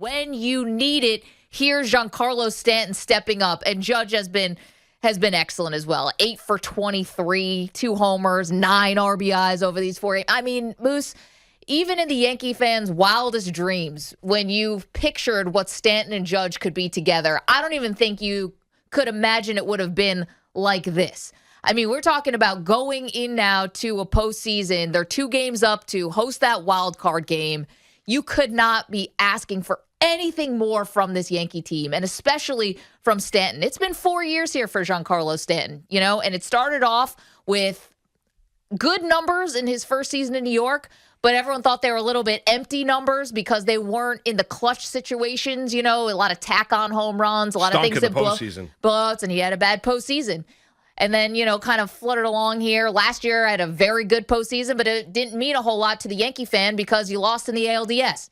when you need it, here's Giancarlo Stanton stepping up. And Judge has been excellent as well. 8 for 23, 2 homers, 9 RBIs over these 4 games. I mean, Moose, even in the Yankee fans' wildest dreams, when you pictured what Stanton and Judge could be together, I don't even think you could imagine it would have been like this. I mean, we're talking about going in now to a postseason. They're 2 games up to host that wild card game. You could not be asking for anything more from this Yankee team, and especially from Stanton. It's been 4 years here for Giancarlo Stanton, and it started off with good numbers in his first season in New York, but everyone thought they were a little bit empty numbers because they weren't in the clutch situations, a lot of tack-on home runs, a lot of things that blowouts, and he had a bad postseason. And then, kind of fluttered along here. Last year, I had a very good postseason, but it didn't mean a whole lot to the Yankee fan because you lost in the ALDS.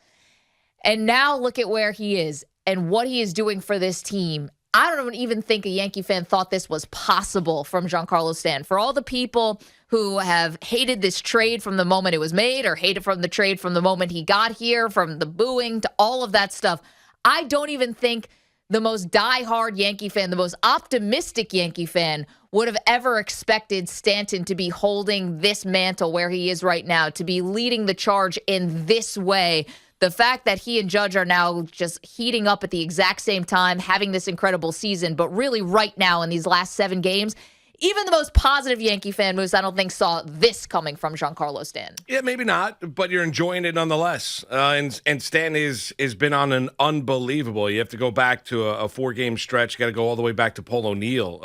And now look at where he is and what he is doing for this team. I don't even think a Yankee fan thought this was possible from Giancarlo Stanton. For all the people who have hated this trade from the moment it was made or hated from the trade from the moment he got here, from the booing to all of that stuff, I don't even think the most diehard Yankee fan, the most optimistic Yankee fan would have ever expected Stanton to be holding this mantle where he is right now, to be leading the charge in this way. The fact that he and Judge are now just heating up at the exact same time, having this incredible season, but really right now in these last 7 games, even the most positive Yankee fan, Moose, I don't think saw this coming from Giancarlo Stanton. Yeah, maybe not, but you're enjoying it nonetheless. And Stanton has been on an unbelievable. You have to go back to a 4-game stretch. You got to go all the way back to Paul O'Neill,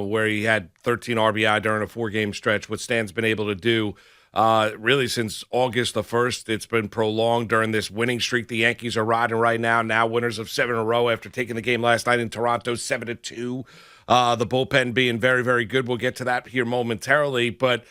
where he had 13 RBI during a 4-game stretch. What Stanton's been able to do really since August the 1st, it's been prolonged during this winning streak the Yankees are riding right now winners of 7 in a row after taking the game last night in Toronto, 7-2. The bullpen being very, very good. We'll get to that here momentarily. But,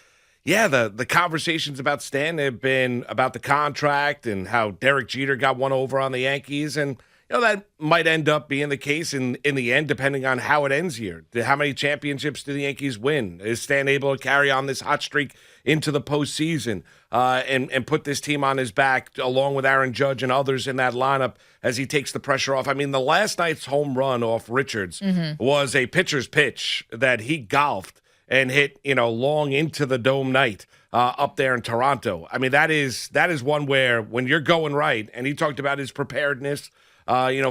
yeah, the conversations about Stan have been about the contract and how Derek Jeter got one over on the Yankees. And, that might end up being the case in the end, depending on how it ends here. How many championships do the Yankees win? Is Stan able to carry on this hot streak into the postseason and put this team on his back, along with Aaron Judge and others in that lineup, as he takes the pressure off? I mean, the last night's home run off Richards was a pitcher's pitch that he golfed and hit, long into the dome night up there in Toronto. I mean, that is one where when you're going right, and he talked about his preparedness,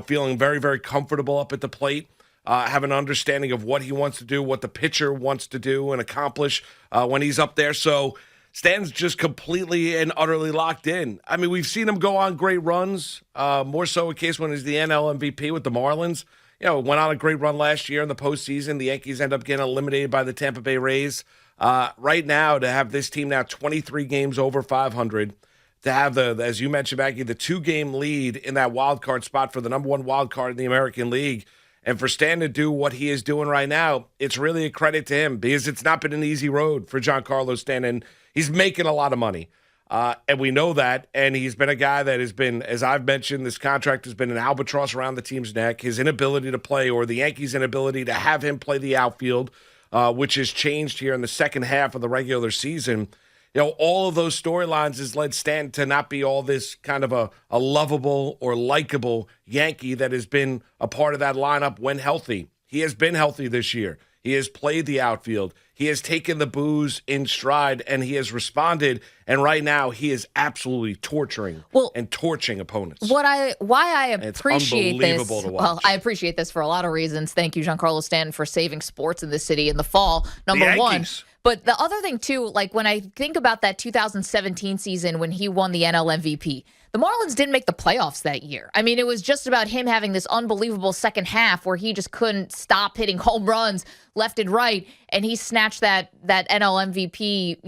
feeling very, very comfortable up at the plate, have an understanding of what he wants to do, what the pitcher wants to do and accomplish when he's up there. So Stan's just completely and utterly locked in. I mean, we've seen him go on great runs, more so a case when he's the NL MVP with the Marlins. Went on a great run last year in the postseason. The Yankees end up getting eliminated by the Tampa Bay Rays. Right now, to have this team now 23 games over 500, to have as you mentioned, Maggie, the 2-game lead in that wild card spot for the number 1 wild card in the American League, and for Stan to do what he is doing right now, it's really a credit to him because it's not been an easy road for Giancarlo Stanton. He's making a lot of money, and we know that, and he's been a guy that has been, as I've mentioned, this contract has been an albatross around the team's neck. His inability to play, or the Yankees' inability to have him play the outfield, which has changed here in the second half of the regular season. All of those storylines has led Stanton to not be all this kind of a lovable or likable Yankee that has been a part of that lineup when healthy. He has been healthy this year. He has played the outfield. He has taken the boos in stride, and he has responded. And right now, he is absolutely torturing and torching opponents. Why I appreciate this. It's unbelievable to watch. Well, I appreciate this for a lot of reasons. Thank you, Giancarlo Stanton, for saving sports in this city in the fall. Number one. But the other thing, too, like when I think about that 2017 season when he won the NL MVP, the Marlins didn't make the playoffs that year. I mean, it was just about him having this unbelievable second half where he just couldn't stop hitting home runs left and right, and he snatched that NL MVP,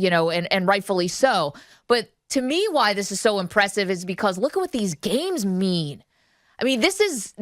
and rightfully so. But to me, why this is so impressive is because look at what these games mean. I mean, this is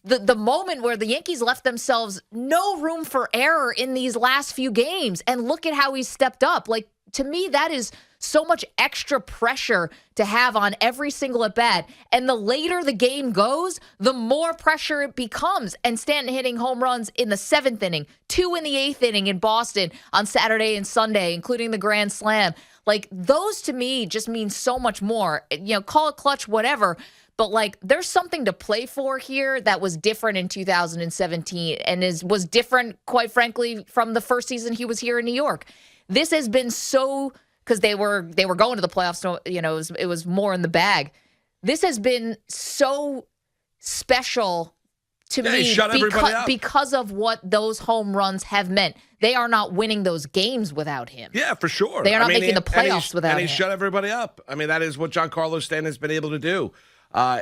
the moment where the Yankees left themselves no room for error in these last few games. And look at how he stepped up. Like, to me, that is so much extra pressure to have on every single at-bat. And the later the game goes, the more pressure it becomes. And Stanton hitting home runs in the 7th inning, 2 in the 8th inning in Boston on Saturday and Sunday, including the Grand Slam. Like, those to me just mean so much more. Call it clutch, whatever. But like, there's something to play for here that was different in 2017 and was different, quite frankly, from the first season he was here in New York. This has been so, because they were going to the playoffs, so it was more in the bag. This has been so special to me because of what those home runs have meant. They are not winning those games without him. Yeah, for sure. They are not making the playoffs without him. And he shut everybody up. I mean, that is what Giancarlo Stanton has been able to do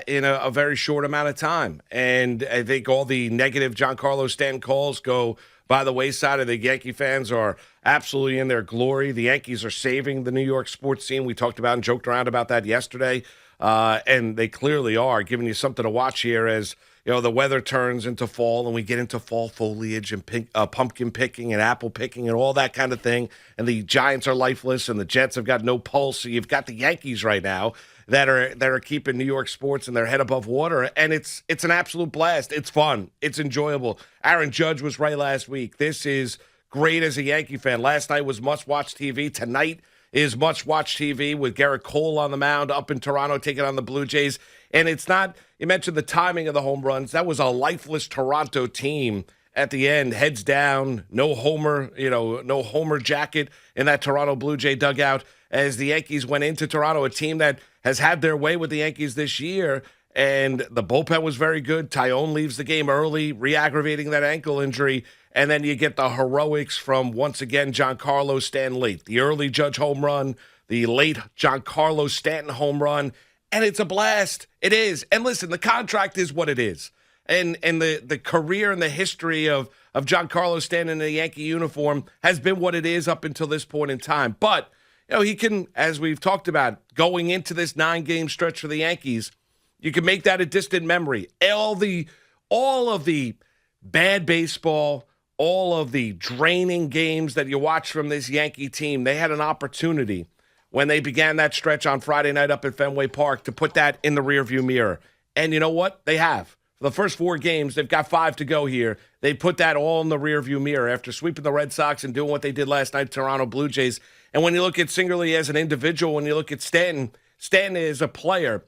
in a very short amount of time. And I think all the negative Giancarlo Stanton calls go by the wayside. I think Yankee fans are absolutely in their glory. The Yankees are saving the New York sports scene. We talked about and joked around about that yesterday. And they clearly are giving you something to watch here as the weather turns into fall and we get into fall foliage and pumpkin picking and apple picking and all that kind of thing. And the Giants are lifeless and the Jets have got no pulse. So you've got the Yankees right now that are keeping New York sports and their head above water. And it's an absolute blast. It's fun. It's enjoyable. Aaron Judge was right last week. This is great as a Yankee fan. Last night was must-watch TV. Tonight is must-watch TV with Garrett Cole on the mound up in Toronto taking on the Blue Jays. And it's not, you mentioned the timing of the home runs. That was a lifeless Toronto team at the end, heads down, no homer jacket in that Toronto Blue Jay dugout as the Yankees went into Toronto, a team that has had their way with the Yankees this year. And the bullpen was very good. Tyone leaves the game early, re-aggravating that ankle injury. And then you get the heroics from, once again, Giancarlo Stanton late. The early Judge home run, the late Giancarlo Stanton home run. And it's a blast. It is. And listen, the contract is what it is. And the career and the history of Giancarlo Stanton in a Yankee uniform has been what it is up until this point in time. But, he can, as we've talked about, going into this 9-game stretch for the Yankees, you can make that a distant memory. All of the bad baseball, all of the draining games that you watch from this Yankee team, they had an opportunity when they began that stretch on Friday night up at Fenway Park to put that in the rearview mirror. And you know what? They have. For the first 4 games, they've got 5 to go here. They put that all in the rearview mirror after sweeping the Red Sox and doing what they did last night, Toronto Blue Jays. And when you look at Singerly as an individual, when you look at Stanton is a player.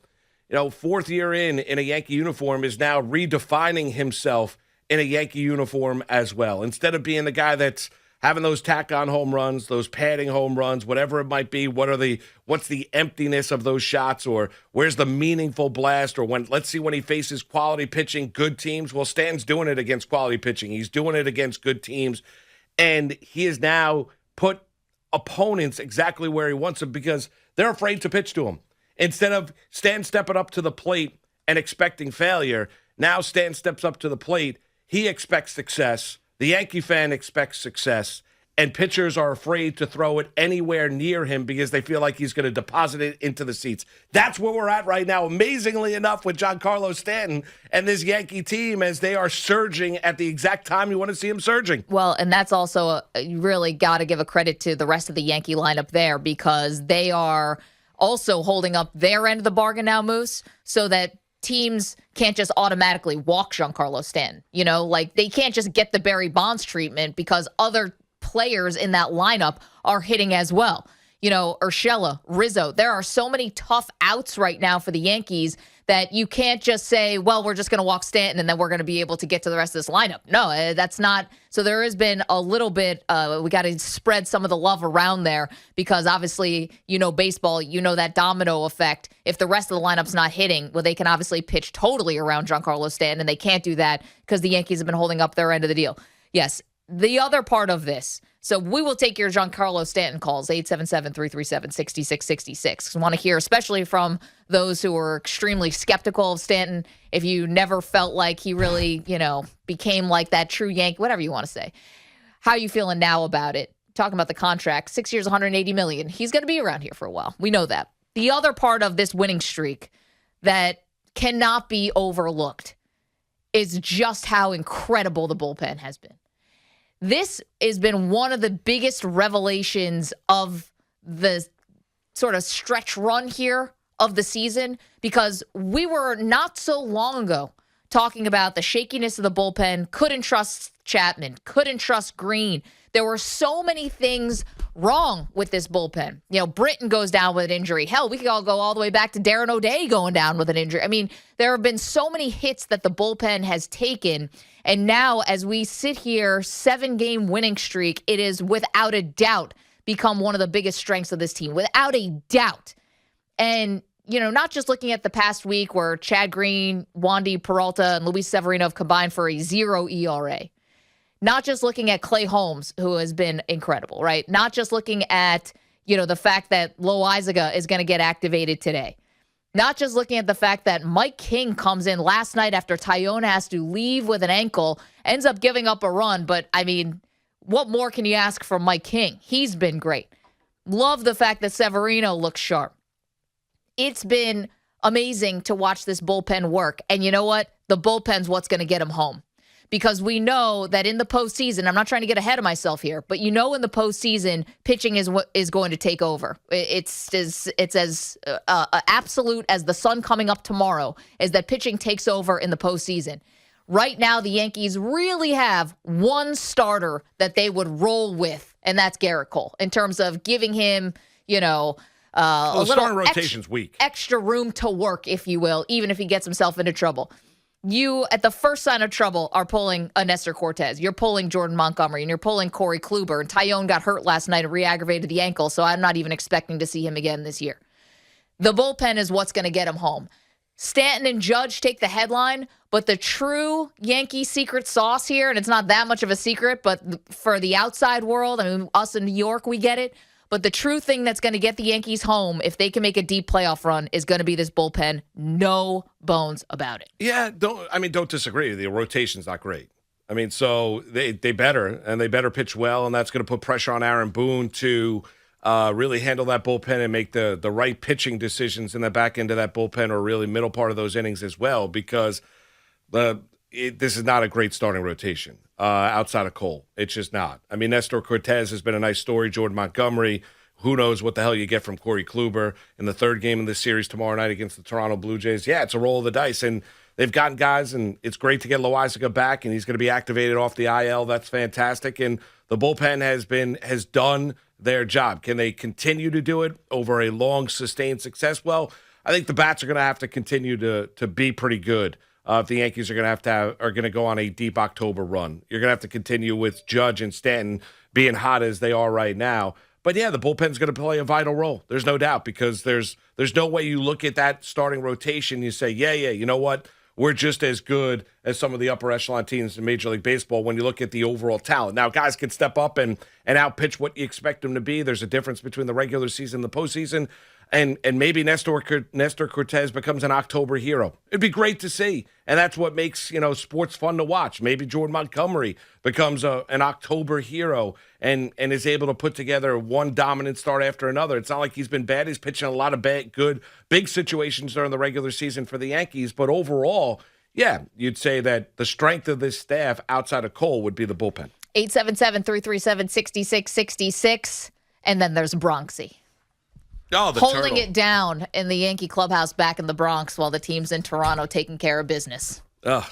4th year in a Yankee uniform is now redefining himself in a Yankee uniform as well. Instead of being the guy that's having those tack-on home runs, those padding home runs, whatever it might be, what's the emptiness of those shots, or where's the meaningful blast, or let's see when he faces quality pitching, good teams. Well, Stan's doing it against quality pitching. He's doing it against good teams, and he has now put opponents exactly where he wants them because they're afraid to pitch to him. Instead of Stan stepping up to the plate and expecting failure, now Stan steps up to the plate. He expects success. The Yankee fan expects success. And pitchers are afraid to throw it anywhere near him because they feel like he's going to deposit it into the seats. That's where we're at right now, amazingly enough, with Giancarlo Stanton and this Yankee team as they are surging at the exact time you want to see them surging. Well, and that's also you really got to give a credit to the rest of the Yankee lineup there because they are also holding up their end of the bargain now, Moose, so that teams can't just automatically walk Giancarlo Stanton. They can't just get the Barry Bonds treatment because other players in that lineup are hitting as well. Urshela, Rizzo. There are so many tough outs right now for the Yankees that you can't just say, well, we're just going to walk Stanton and then we're going to be able to get to the rest of this lineup. No, that's not. So there has been a little bit, we got to spread some of the love around there because obviously, baseball, that domino effect. If the rest of the lineup's not hitting, well, they can obviously pitch totally around Giancarlo Stanton, and they can't do that because the Yankees have been holding up their end of the deal. Yes, the other part of this. So we will take your Giancarlo Stanton calls, 877-337-6666. I want to hear, especially from those who are extremely skeptical of Stanton, if you never felt like he really, became like that true Yankee, whatever you want to say. How are you feeling now about it? Talking about the contract, 6 years, $180 million. He's going to be around here for a while. We know that. The other part of this winning streak that cannot be overlooked is just how incredible the bullpen has been. This has been one of the biggest revelations of the sort of stretch run here of the season because we were not so long ago talking about the shakiness of the bullpen, couldn't trust Chapman, couldn't trust Green. There were so many things wrong with this bullpen. Britton goes down with an injury. Hell, we could all go all the way back to Darren O'Day going down with an injury. I mean, there have been so many hits that the bullpen has taken. And now, as we sit here, 7-game winning streak, it is without a doubt become one of the biggest strengths of this team. Without a doubt. And not just looking at the past week where Chad Green, Wandy Peralta, and Luis Severino have combined for a 0 ERA. Not just looking at Clay Holmes, who has been incredible, right? Not just looking at, the fact that Loaizaga is going to get activated today. Not just looking at the fact that Mike King comes in last night after Tyone has to leave with an ankle, ends up giving up a run. But, I mean, what more can you ask from Mike King? He's been great. Love the fact that Severino looks sharp. It's been amazing to watch this bullpen work. And you know what? The bullpen's what's going to get him home. Because we know that in the postseason, I'm not trying to get ahead of myself here, but in the postseason, pitching is what is going to take over. It's as absolute as the sun coming up tomorrow, is that pitching takes over in the postseason. Right now, the Yankees really have one starter that they would roll with, and that's Garrett Cole, in terms of giving him, a little rotation's weak. Extra room to work, if you will, even if he gets himself into trouble. You, at the first sign of trouble, are pulling a Nestor Cortez. You're pulling Jordan Montgomery, and you're pulling Corey Kluber. And Tyone got hurt last night and re-aggravated the ankle, so I'm not even expecting to see him again this year. The bullpen is what's going to get him home. Stanton and Judge take the headline, but the true Yankee secret sauce here, and it's not that much of a secret, but for the outside world, I mean, us in New York, we get it. But the true thing that's going to get the Yankees home, if they can make a deep playoff run, is going to be this bullpen. No bones about it. Yeah, don't disagree. The rotation's not great. I mean, so they better pitch well, and that's going to put pressure on Aaron Boone to really handle that bullpen and make the right pitching decisions in the back end of that bullpen, or really middle part of those innings as well, because this is not a great starting rotation outside of Cole. It's just not. I mean, Nestor Cortez has been a nice story. Jordan Montgomery, who knows what the hell you get from Corey Kluber in the third game of the series tomorrow night against the Toronto Blue Jays. Yeah, it's a roll of the dice, and they've gotten guys, and it's great to get Loaizaga back, and he's going to be activated off the IL. That's fantastic, and the bullpen has done their job. Can they continue to do it over a long, sustained success? Well, I think the bats are going to have to continue to be pretty good. If the Yankees are going to go on a deep October run, you're going to have to continue with Judge and Stanton being hot as they are right now. But yeah, the bullpen's going to play a vital role. There's no doubt, because there's no way you look at that starting rotation, you say, yeah, you know what? We're just as good as some of the upper echelon teams in Major League Baseball when you look at the overall talent. Now, guys can step up and outpitch what you expect them to be. There's a difference between the regular season and the postseason. And maybe Nestor Cortez becomes an October hero. It'd be great to see. And that's what makes, sports fun to watch. Maybe Jordan Montgomery becomes an October hero and is able to put together one dominant start after another. It's not like he's been bad. He's pitching a lot of good, big situations during the regular season for the Yankees. But overall, yeah, you'd say that the strength of this staff outside of Cole would be the bullpen. 877-337-6666. And then there's Bronxy. Oh, the holding turtle. it down in the Yankee clubhouse back in the Bronx while the team's in Toronto taking care of business. Ugh.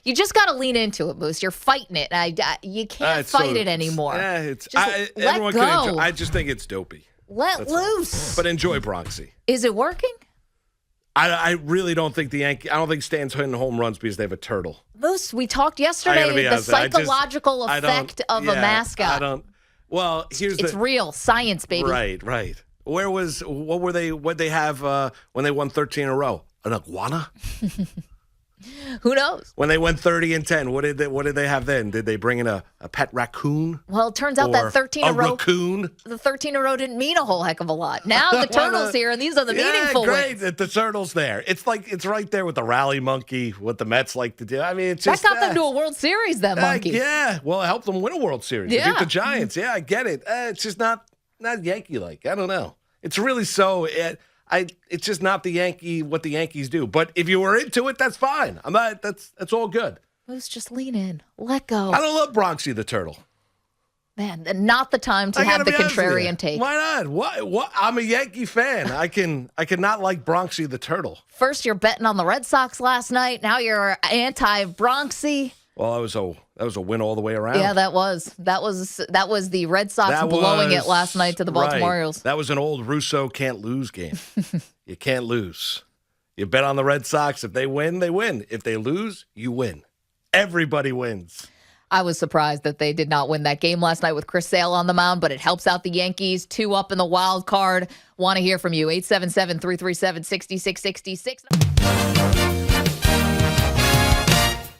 You just got to lean into it, Moose. You're fighting it. You can't fight it anymore. Yeah, let go. I just think it's dopey. Let loose. But enjoy Bronxy. Is it working? I really don't think I don't think Stan's hitting home runs because they have a turtle. Moose, we talked yesterday the psychological effect of a mascot. Well, it's real science, baby. Right. What'd they have when they won 13 in a row? An iguana? Who knows? When they went 30-10, what did they have then? Did they bring in a pet raccoon? Well, it turns out that 13 in a row. Raccoon? The 13 in a row didn't mean a whole heck of a lot. Now the turtle's here, and these are the meaningful great wins. The turtle's there. It's right there with the rally monkey, what the Mets like to do. I mean, it's that just got them to a World Series. That monkey. Yeah. Well, it helped them win a World Series. Yeah. They beat the Giants. Yeah, I get it. It's just not Yankee-like. I don't know. It's really so. It's just not what the Yankees do. But if you were into it, that's fine. I'm not. That's all good. Let's just lean in. Let go. I don't love Bronxy the turtle. Man, not the time to have the contrarian take. Why not? What? I'm a Yankee fan. I can not like Bronxy the turtle. First, you're betting on the Red Sox last night. Now you're anti-Bronxy. Well, I was That was a win all the way around. Yeah, that was the Red Sox blowing it last night to the Baltimore Orioles. That was an old Russo can't lose game. You can't lose. You bet on the Red Sox. If they win, they win. If they lose, you win. Everybody wins. I was surprised that they did not win that game last night with Chris Sale on the mound, but it helps out the Yankees. 2 up in the wild card. Want to hear from you. 877-337-6666.